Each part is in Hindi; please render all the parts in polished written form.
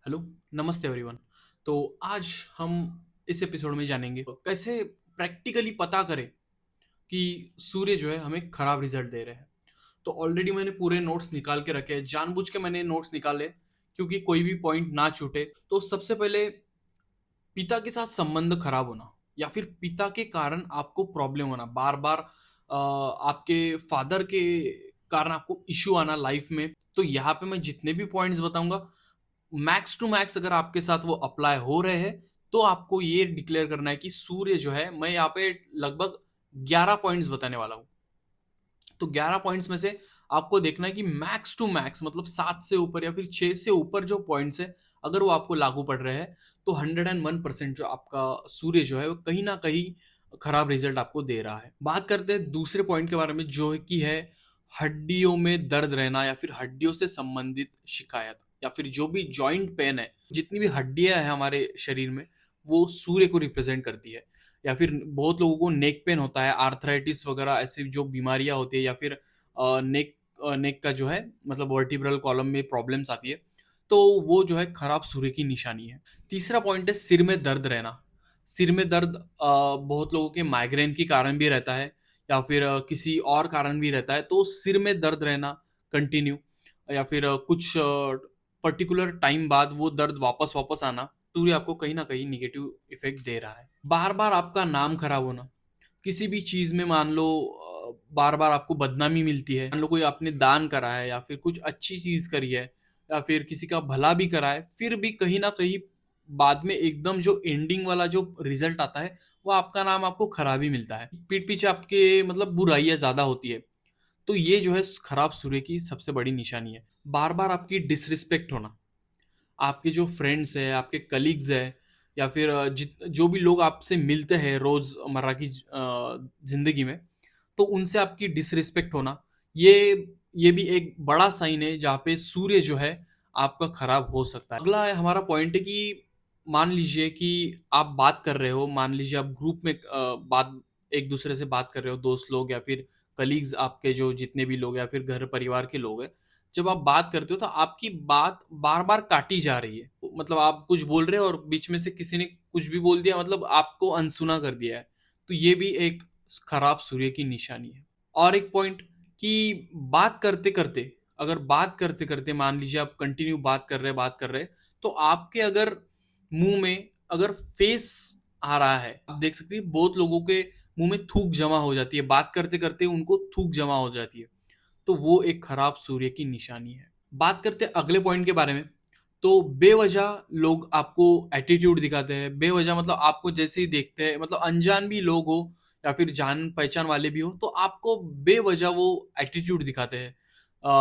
हेलो, नमस्ते एवरीवन। तो आज हम इस एपिसोड में जानेंगे कैसे प्रैक्टिकली पता करें कि सूर्य जो है हमें खराब रिजल्ट दे रहे हैं। तो ऑलरेडी मैंने पूरे नोट्स निकाल के रखे हैं, जानबूझ के मैंने नोट्स निकाले क्योंकि कोई भी पॉइंट ना छूटे। तो सबसे पहले पिता के साथ संबंध खराब होना या फिर पिता के कारण आपको प्रॉब्लम होना, बार बार आपके फादर के कारण आपको इश्यू आना लाइफ में। तो यहाँ पे मैं जितने भी पॉइंट्स बताऊंगा, मैक्स टू मैक्स अगर आपके साथ वो अप्लाई हो रहे हैं तो आपको ये डिक्लेयर करना है कि सूर्य जो है, मैं यहाँ पे लगभग 11 पॉइंट्स बताने वाला हूँ। तो 11 पॉइंट्स में से आपको देखना है कि मैक्स टू मैक्स मतलब 7 से ऊपर या फिर 6 से ऊपर जो पॉइंट्स है, अगर वो आपको लागू पड़ रहे हैं तो 101% जो आपका सूर्य जो है वो कहीं ना कहीं खराब रिजल्ट आपको दे रहा है। बात करते हैं दूसरे पॉइंट के बारे में, जो है कि है हड्डियों में दर्द रहना या फिर हड्डियों से संबंधित शिकायत या फिर जो भी जॉइंट पेन है। जितनी भी हड्डियां हैं हमारे शरीर में, वो सूर्य को रिप्रेजेंट करती है। या फिर बहुत लोगों को नेक पेन होता है, आर्थराइटिस वगैरह ऐसी जो बीमारियां होती है, या फिर नेक का जो है मतलब वर्टिब्रल कॉलम में प्रॉब्लम्स आती है, तो वो जो है खराब सूर्य की निशानी है। तीसरा पॉइंट है सिर में दर्द रहना। सिर में दर्द बहुत लोगों के माइग्रेन के कारण भी रहता है या फिर किसी और कारण भी रहता है। तो सिर में दर्द रहना कंटिन्यू, या फिर कुछ पर्टिकुलर टाइम बाद वो दर्द वापस वापस आना, सूर्य आपको कहीं ना कहीं निगेटिव इफेक्ट दे रहा है। बार बार आपका नाम खराब होना, किसी भी चीज में मान लो बार बार आपको बदनामी मिलती है। मान लो कोई आपने दान करा है या फिर कुछ अच्छी चीज करी है या फिर किसी का भला भी करा है, फिर भी कहीं ना कहीं बाद में एकदम जो एंडिंग वाला जो रिजल्ट आता है, वो आपका नाम आपको खराब ही मिलता है। पीठ पीछे आपके मतलब बुराइयां ज्यादा होती है। तो ये जो है खराब सूर्य की सबसे बड़ी निशानी है। बार बार आपकी डिसरिस्पेक्ट होना, आपके जो फ्रेंड्स है, आपके कलीग्स है, या फिर जो भी लोग आपसे मिलते हैं रोजमर्रा की जिंदगी में, तो उनसे आपकी डिसरिस्पेक्ट होना, ये ये भी एक बड़ा साइन है जहाँ पे सूर्य जो है आपका खराब हो सकता है। अगला है हमारा पॉइंट है कि मान लीजिए कि आप बात कर रहे हो, मान लीजिए आप ग्रुप में बात एक दूसरे से बात कर रहे हो, दोस्त लोग या फिर कलीग्स, आपके जो जितने भी लोग या फिर घर परिवार के लोग हैं। जब आप बात करते हो तो आपकी बात बार बार काटी जा रही है, मतलब आप कुछ बोल रहे हो और बीच में से किसी ने कुछ भी बोल दिया, मतलब आपको अनसुना कर दिया है। तो ये भी एक खराब सूर्य की निशानी है। और एक पॉइंट कि बात करते करते, अगर बात करते करते मान लीजिए आप कंटिन्यू बात कर रहे तो आपके अगर मुंह में अगर फेस आ रहा है, आप देख सकते हैं बहुत लोगों के मुंह में थूक जमा हो जाती है, बात करते करते उनको थूक जमा हो जाती है। तो वो एक खराब सूर्य की निशानी है। बात करते हैं अगले पॉइंट के बारे में। तो बेवजह लोग आपको एटीट्यूड दिखाते हैं, बेवजह मतलब आपको जैसे ही देखते हैं, मतलब अनजान भी लोग हो या फिर जान पहचान वाले भी हो, तो आपको बेवजह वो एटीट्यूड दिखाते हैं।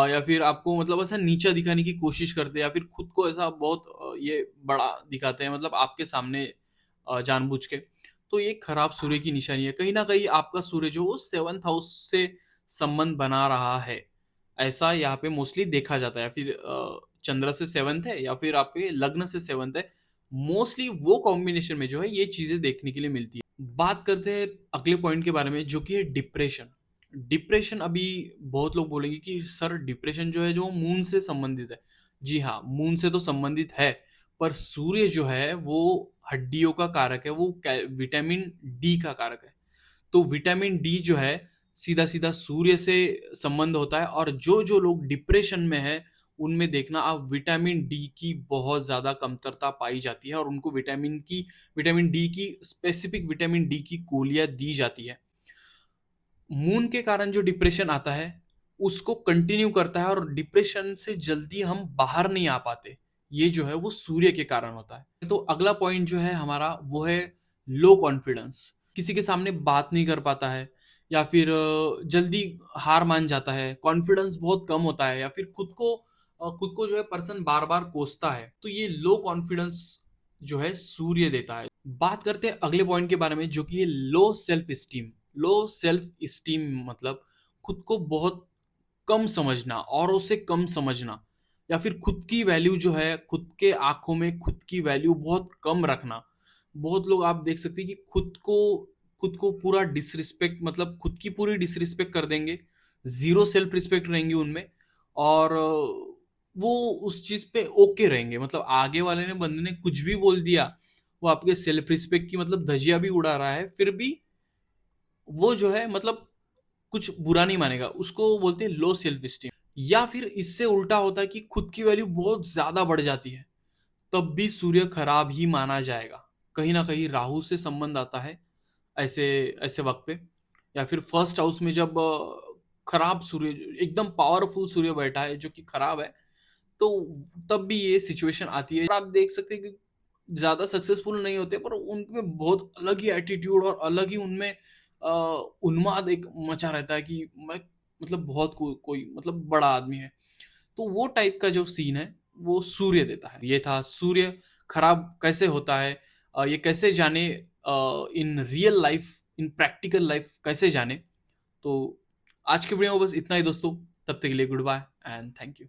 या फिर आपको मतलब ऐसा नीचा दिखाने की कोशिश करते हैं, या फिर खुद को ऐसा बहुत ये बड़ा दिखाते हैं, मतलब आपके सामने जानबूझ के। तो ये खराब सूर्य की निशानी है। कहीं ना कहीं आपका सूर्य जो वो 7th हाउस से संबंध बना रहा है, ऐसा यहाँ पे मोस्टली देखा जाता है। या फिर चंद्र से 7th है या फिर आपके लग्न से 7th है, मोस्टली वो कॉम्बिनेशन में जो है ये चीजें देखने के लिए मिलती है। बात करते हैं अगले पॉइंट के बारे में, जो कि है डिप्रेशन। डिप्रेशन, अभी बहुत लोग बोलेंगे कि सर डिप्रेशन जो है जो मून से संबंधित है। जी हाँ, मून से तो संबंधित है, पर सूर्य जो है वो हड्डियों का कारक है, वो विटामिन डी का कारक है। तो विटामिन डी जो है सीधा सीधा सूर्य से संबंध होता है। और जो जो लोग डिप्रेशन में है, उनमें देखना आप विटामिन डी की बहुत ज्यादा कमतरता पाई जाती है, और उनको विटामिन डी की स्पेसिफिक विटामिन डी की गोलियां दी जाती है। मून के कारण जो डिप्रेशन आता है उसको कंटिन्यू करता है, और डिप्रेशन से जल्दी हम बाहर नहीं आ पाते, ये जो है वो सूर्य के कारण होता है। तो अगला पॉइंट जो है हमारा वो है लो कॉन्फिडेंस। किसी के सामने बात नहीं कर पाता है, या फिर जल्दी हार मान जाता है, कॉन्फिडेंस बहुत कम होता है, या फिर खुद को जो है पर्सन बार बार कोसता है। तो ये लो कॉन्फिडेंस जो है सूर्य देता है। बात करते हैं अगले पॉइंट के बारे में, जो कि है low self esteem. Low self esteem मतलब खुद को बहुत कम समझना, औरों से कम समझना, या फिर खुद की वैल्यू जो है, खुद के आंखों में खुद की वैल्यू बहुत कम रखना। बहुत लोग आप देख सकते हैं कि खुद को पूरा डिसरिस्पेक्ट, मतलब खुद की पूरी डिसरिस्पेक्ट कर देंगे, जीरो सेल्फ रिस्पेक्ट रहेंगी उनमें। और वो उस चीज पे ओके रहेंगे। मतलब आगे वाले ने बंदे ने कुछ भी बोल दिया, वो आपके सेल्फ रिस्पेक्ट की मतलब धजिया भी उड़ा रहा है, फिर भी वो जो है मतलब कुछ बुरा नहीं मानेगा। उसको बोलते हैं लो सेल्फ स्टीम। या फिर इससे उल्टा होता है कि खुद की वैल्यू बहुत ज्यादा बढ़ जाती है, तब भी सूर्य खराब ही माना जाएगा। कहीं ना कहीं राहु से संबंध आता है ऐसे ऐसे वक्त पे। या फिर फर्स्ट हाउस में जब खराब सूर्य, एकदम पावरफुल सूर्य बैठा है जो कि खराब है, तो तब भी ये सिचुएशन आती है। और आप देख सकते हैं कि ज्यादा सक्सेसफुल नहीं होते, पर उनमें बहुत अलग ही एटीट्यूड और अलग ही उनमें अ, उन्माद एक मचा रहता है कि मैं मतलब बहुत कोई मतलब बड़ा आदमी है। तो वो टाइप का जो सीन है वो सूर्य देता है। ये था सूर्य खराब कैसे होता है, ये कैसे जाने in real life, in practical life कैसे जाने। तो आज के वीडियो में बस इतना ही दोस्तों। तब तक के लिए good bye and thank you.